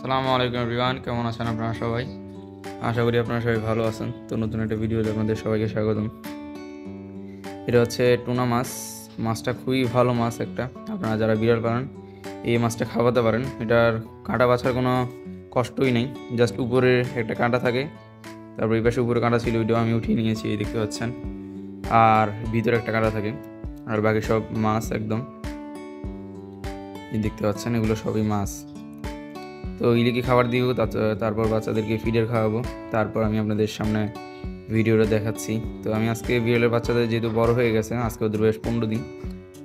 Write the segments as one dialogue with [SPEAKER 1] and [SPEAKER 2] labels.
[SPEAKER 1] আসসালামু আলাইকুম এভরিওয়ান, কেমন আছেন আপনারা সবাই? আশা করি আপনারা সবাই ভালো আছেন। তো নতুন একটা ভিডিওতে আপনাদের সবাইকে স্বাগতম। এটা হচ্ছে টুনা মাছ। মাছটা খুবই ভালো মাছ একটা। আপনারা যারা বিড়াল পালেন এই মাছটা খাওয়াতে পারেন। এটার কাঁটা বাছার কোনো কষ্টই নেই, জাস্ট উপরে একটা কাঁটা থাকে, তারপর এই পাশে উপরে কাঁটা ছিল, ওইটাও আমি উঠিয়ে নিয়েছি, এই দেখতে পাচ্ছেন। আর ভিতরে একটা কাঁটা থাকে, আর বাকি সব মাছ একদম, এই দেখতে পাচ্ছেন, এগুলো সবই মাছ। তো ইলিকে খাবার দিব, তারপর বাচ্চাদেরকে ফিডের খাওয়াবো, তারপর আমি আপনাদের সামনে ভিডিওটা দেখাচ্ছি। তো আমি আজকে বিড়ালের বাচ্চাদের যেহেতু বড় হয়ে গেছে, আজকে ওদের বয়স 15 দিন,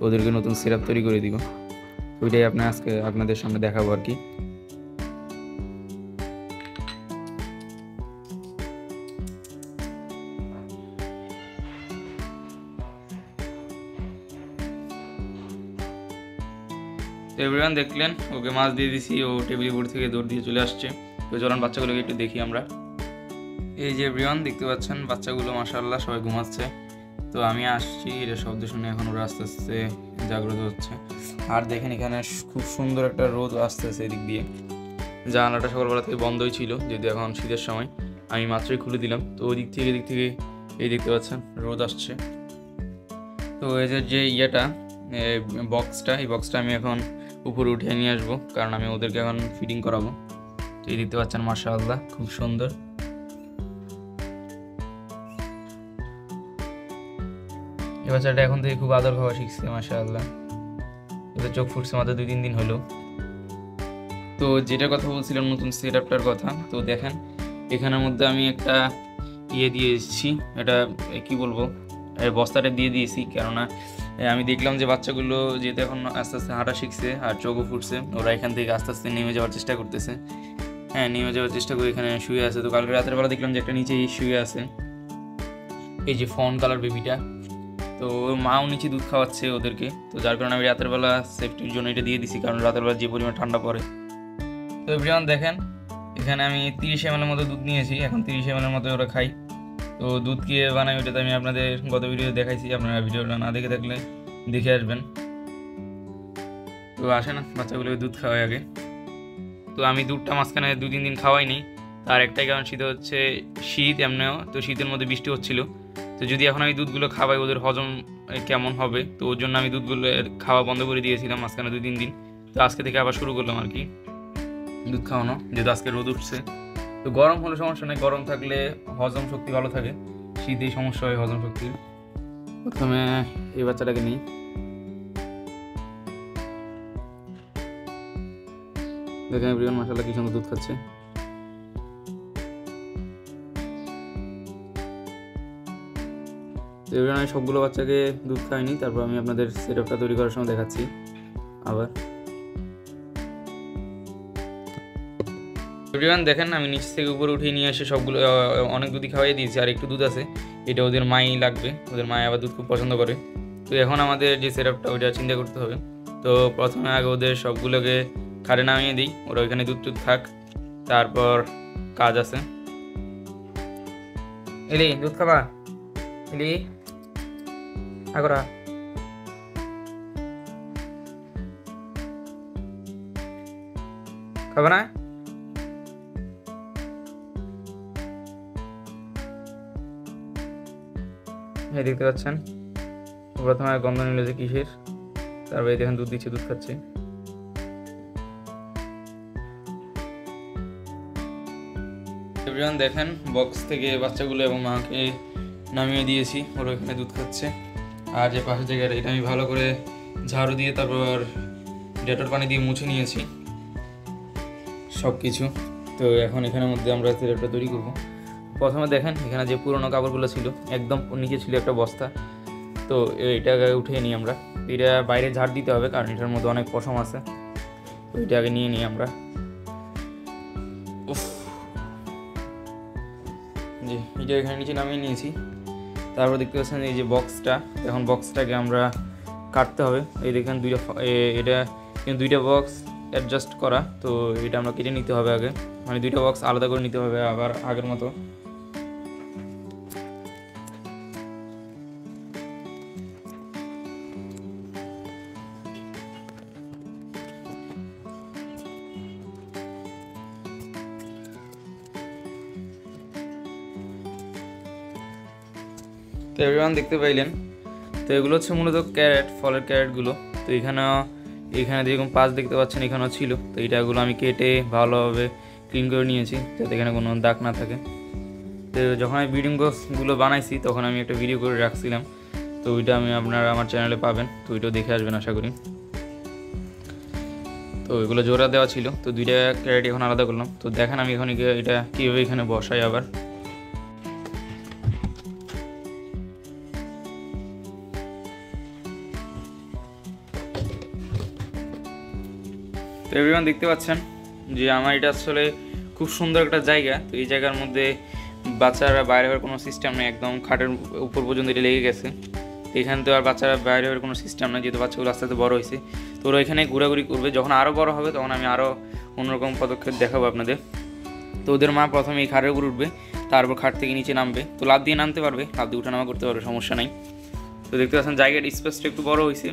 [SPEAKER 1] ওদেরকে নতুন সিরাপ তৈরি করে দিব, ওইটাই আজকে আপনাদের সামনে দেখাবো আর কি। তো এভরিওয়ান দেখলেন, ওকে মাছ দিয়ে দিছি, ও টেবিলের উপর থেকে দৌড় দিয়ে চলে আসছে। তো চলুন বাচ্চাগুলোকে একটু দেখি আমরা। এই যে এভরিওয়ান দেখতে পাচ্ছেন, বাচ্চাগুলো মাশাআল্লাহ সবাই ঘুমাচ্ছে। তো আমি আসছি, এটা শব্দ শুনে এখন ওরা আস্তে আস্তে জাগ্রত হচ্ছে। আর দেখেন এখানে খুব সুন্দর একটা রোদ আসতেছে এদিক দিয়ে। জানালাটা সকালবেলা থেকে বন্ধই ছিল, যেহেতু এখন শীতের সময়, আমি মাত্রই খুলে দিলাম। তো ওই দিক থেকে এই দেখতে পাচ্ছেন রোদ আসছে। তো এই যে ইয়েটা বক্সটা, এই বক্সটা আমি এখন উপরে উঠিয়ে নিয়ে আসবো, কারণ আমি ওদেরকে এখন ফিডিং করাবো। তো এই দেখতে পাচ্ছেন মাশাআল্লাহ খুব সুন্দর। এই বাচ্চাটা এখন থেকে খুব আদর খাওয়া শিখছে মাশাআল্লাহ। ওদের চোখ ফুটছে মাত্র 2-3 দিন হলো। তো যেটার কথা বলছিলাম, নতুন সেট আপটার কথা, তো দেখেন এখানের মধ্যে আমি একটা দিয়ে এসেছি। এটা কি বলবো, বস্তাটা দিয়ে দিয়েছি, কেননা আমি দেখলাম যে বাচ্চাগুলো যেহেতু এখন আস্তে আস্তে হাঁটা শিখছে আর চোখও ফুটছে, ওরা এখান থেকে আস্তে আস্তে নেমে যাওয়ার চেষ্টা করতেছে। হ্যাঁ, নেমে যাওয়ার চেষ্টা করে এখানে শুয়ে আছে। তো কালকে রাতের বেলা দেখলাম যে একটা নিচে শুয়ে আছে, এই যে ফন কালার বেবিটা। তো মাও নিচে দুধ খাওয়াচ্ছে ওদেরকে, তো যার কারণে আমি রাতের বেলা সেফটির জন্য এটা দিয়ে দিছি, কারণ রাতের বেলা যে পরিমাণ ঠান্ডা পড়ে। তো এভরিওয়ান দেখেন, এখানে আমি 30 ml মতো দুধ নিয়েছি, এখন 30 ml মতো ওরা খাই। তো দুধ কী বানাই ওটা তো আমি আপনাদের গত ভিডিও দেখাইছি, আপনারা ভিডিওটা না দেখে থাকলে দেখে আসবেন। তো আসে না, বাচ্চাগুলোকে দুধ খাওয়াই আগে। তো আমি দুধটা মাঝখানে 2-3 দিন খাওয়াইনি, তার একটাই কারণ শীত হচ্ছে, শীত এমনিও, তো শীতের মধ্যে বৃষ্টি হচ্ছিল। তো যদি এখন আমি দুধগুলো খাওয়াই ওদের হজম কেমন হবে, তো ওর জন্য আমি দুধগুলো খাওয়া বন্ধ করে দিয়েছিলাম মাঝখানে 2-3 দিন। তো আজকে থেকে আবার শুরু করলাম আর কি দুধ খাওয়ানো, যেহেতু আজকে রোদ উঠছে। তো গরম হলে সমস্যা নেই, গরম থাকলে হজম শক্তি ভালো থাকে, শীতেই সমস্যা হয় হজম শক্তির। প্রথমে এই বাচ্চাটাকে নিই। দেখেন এভরিওয়ান মাশাআল্লাহ কি সুন্দর দুধ খাচ্ছে। তো এবার আমি সবগুলো বাচ্চাকে দুধ খাইনি, তারপর আমি আপনাদের সেটআপটা তৈরি করার সময় দেখাচ্ছি আবার। এভরিওয়ান দেখেন, আমি নিচ থেকে উপরে উঠিয়ে নিয়ে এসে সবগুলো অনেক দুধই খাওয়াই দিয়েছি, আর একটু দুধ আছে, এটা ওদের মাই লাগবে, ওদের মায় আবার দুধ খুব পছন্দ করে। তো এখন আমাদের যে সেটআপটা ওইটা চিন্তা করতে হবে। তো প্রথমে আগে ওদের সবগুলোকে খাটে নামিয়ে দিই, ওরা ওইখানে দুধ খাক, তারপর কাজ আছে। এলি দুধ খাবা, এলি আগরা খাবে না? এই দেখতে পাচ্ছেন, প্রথমে গন্ধ নিল যে কিসের, তারপরে দেখেন দুধ দিচ্ছে, দুধ খাচ্ছে। এভরিওয়ান দেখেন, বক্স থেকে বাচ্চাগুলো এবং মাকে নামিয়ে দিয়েছি, ওরা এখানে দুধ খাচ্ছে। আর যে পাশের জায়গাটা, এটা আমি ভালো করে ঝাড়ু দিয়ে তারপর ডেটল পানি দিয়ে মুছে নিয়েছি সব কিছু। তো এখন এখানের মধ্যে আমরা সিরাপটা তৈরি করবো। প্রথমে দেখেন এখানে যে পুরোনো কাপড়গুলো ছিল, একদম নিচে ছিল একটা বস্তা, তো এইটাকে উঠিয়ে নিই আমরা। এটা বাইরে ঝাড় দিতে হবে, কারণ এটার মধ্যে অনেক পশম আছে। তো এটা আগে নিয়ে নিই আমরা। জি, এটা এখানে নিচে নামিয়ে নিয়েছি। তারপর দেখতে পাচ্ছেন এই যে বক্সটা, এখন বক্সটাকে আমরা কাটতে হবে। এই দেখেন এটা কিন্তু 2টা বক্স অ্যাডজাস্ট করা, তো এটা আমরা কেটে নিতে হবে আগে, মানে 2টা বক্স আলাদা করে নিতে হবে আবার আগের মতো। তো এভরিওয়ান দেখতে পাইলেন, তো এগুলো হচ্ছে মূলত ক্যারেট, ফলের ক্যারেটগুলো। তো এখানে যেরকম পাঁচ দেখতে পাচ্ছেন এখানেও ছিল। তো এইটাগুলো আমি কেটে ভালোভাবে ক্লিন করে নিয়েছি যাতে এখানে কোনো দাগ না থাকে। তো যখন আমি ব্রিডিং বক্সগুলো বানাইছি তখন আমি একটা ভিডিও করে রাখছিলাম, তো ওইটা আপনারা আমার চ্যানেলে পাবেন, তো ওইটাও দেখে আসবেন আশা করি। তো এগুলো জোড়া দেওয়া ছিল, তো দুইটা ক্যারেট এখন আলাদা করলাম। তো দেখেন আমি এখন এটা কীভাবে এখানে বসাই আবার। তো এভরিওয়ান দেখতে পাচ্ছেন যে আমার এটা আসলে খুব সুন্দর একটা জায়গা। তো এই জায়গার মধ্যে বাচ্চারা বাইরে হওয়ার কোনো সিস্টেম নেই, একদম খাটের উপর পর্যন্ত এটা লেগে গেছে। তো এখানে তো আর বাচ্চারা বাইরে হওয়ার কোনো সিস্টেম নেই, যেহেতু বাচ্চাগুলো আস্তে আস্তে বড়ো হয়েছে। তো ওরা এখানে ঘোরাঘুরি করবে, যখন আরও বড়ো হবে তখন আমি আরও অন্যরকম পদক্ষেপ দেখাবো আপনাদের। তো ওদের মা প্রথমে এই খাটের উপর উঠবে, তারপর খাট থেকে নিচে নামবে। তো লাফ দিয়ে নামতে পারবে, লাফ দিয়ে উঠানামা করতে পারবে, সমস্যা নেই। তো দেখতে পাচ্ছেন জায়গার স্পেসটা একটু বড়ো হয়েছে,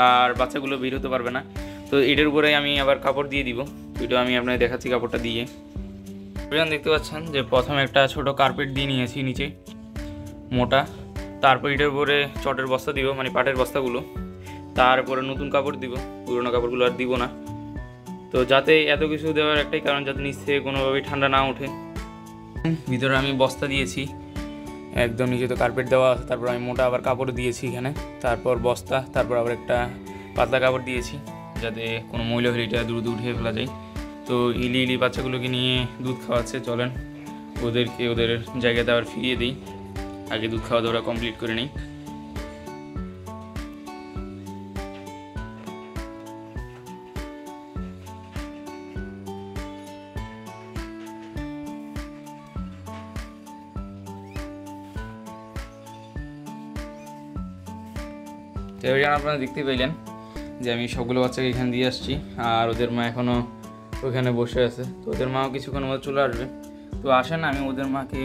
[SPEAKER 1] আর বাচ্চাগুলো বের হতে পারবে না। তো এটার উপরে আমি আবার কাপড় দিয়ে দিব, তো এটা আমি আপনাদের দেখাচ্ছি কাপড়টা দিয়ে। দেখতে পাচ্ছেন যে প্রথমে একটা ছোট কার্পেট দিয়ে নিয়েছি নিচে মোটা, তারপর এটার উপরে চটের বস্তা দিব, মানে পাটের বস্তাগুলো, তারপরে নতুন কাপড় দিব, পুরোনো কাপড়গুলো আর দিব না। তো যাতে এত কিছু দেওয়ার একটাই কারণ, যাতে নিচ থেকে কোনোভাবেই ঠান্ডা না ওঠে। ভিতরে আমি বস্তা দিয়েছি, একদম নিচে তো কার্পেট দেওয়া আছে, তারপর আমি মোটা আবার কাপড় দিয়েছি এখানে, তারপর বস্তা, তারপর আবার একটা পাতলা কাপড় দিয়েছি যাতে কোনো ময়লা হলে এটা দ্রুত উঠিয়ে ফেলা যায়। তো ইলি বাচ্চাগুলোকে নিয়ে দুধ খাওয়াচ্ছে, চলেন ওদেরকে ওদের জায়গাতে আবার ফিরিয়ে দিই, আগে দুধ খাওয়া দাওয়া কমপ্লিট করে নিই। তো এবার আপনারা দেখতে পেলেন যে আমি সবগুলো বাচ্চাকে এখানে দিয়ে আসছি, আর ওদের মা এখনও ওখানে বসে আছে। তো ওদের মাও কিছুক্ষণ মধ্যে চলে আসবে। তো আসেন আমি ওদের মাকে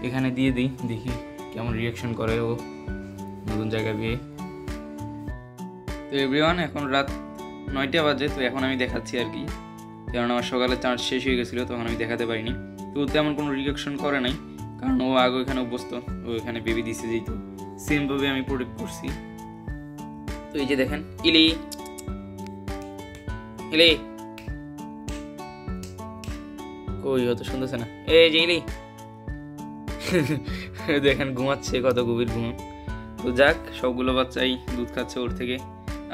[SPEAKER 1] এখানে দিয়ে দিই, দেখি কেমন রিয়াকশন করে ও নতুন জায়গায় গিয়ে। তো এভরিওয়ান এখন রাত 9টা বাজে, তো এখন আমি দেখাচ্ছি আর কি, কারণ আমার সকালে চার্জ শেষ হয়ে গেছিলো, তখন আমি দেখাতে পারিনি। তো তেমন কোনো রিয়াকশন করে নাই, কারণ ও আগে ওখানে অভ্যস্ত, ও এখানে বেবি দিছে, যেহেতু সেমভাবে আমি প্রোটেক্ট করছি। তো এই যে দেখেন ইলি ইলি কই, অত শুনতেছে না, এই যে ইলি দেখেন ঘুমাচ্ছে, কত গভীর ঘুম। তো যাক, সবগুলো বাচ্চাই দুধ খাচ্ছে ওর থেকে,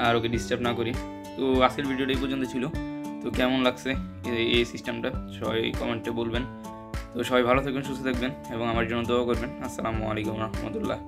[SPEAKER 1] আর ওকে ডিস্টার্ব না করি। তো আজকের ভিডিওটা এই পর্যন্ত ছিল। তো কেমন লাগছে এই সিস্টেমটা সবাই কমেন্টে বলবেন। তো সবাই ভালো থাকবেন, সুস্থ থাকবেন এবং আমার জন্য দোয়া করবেন। আসসালামু আলাইকুম রহমতুল্লাহ।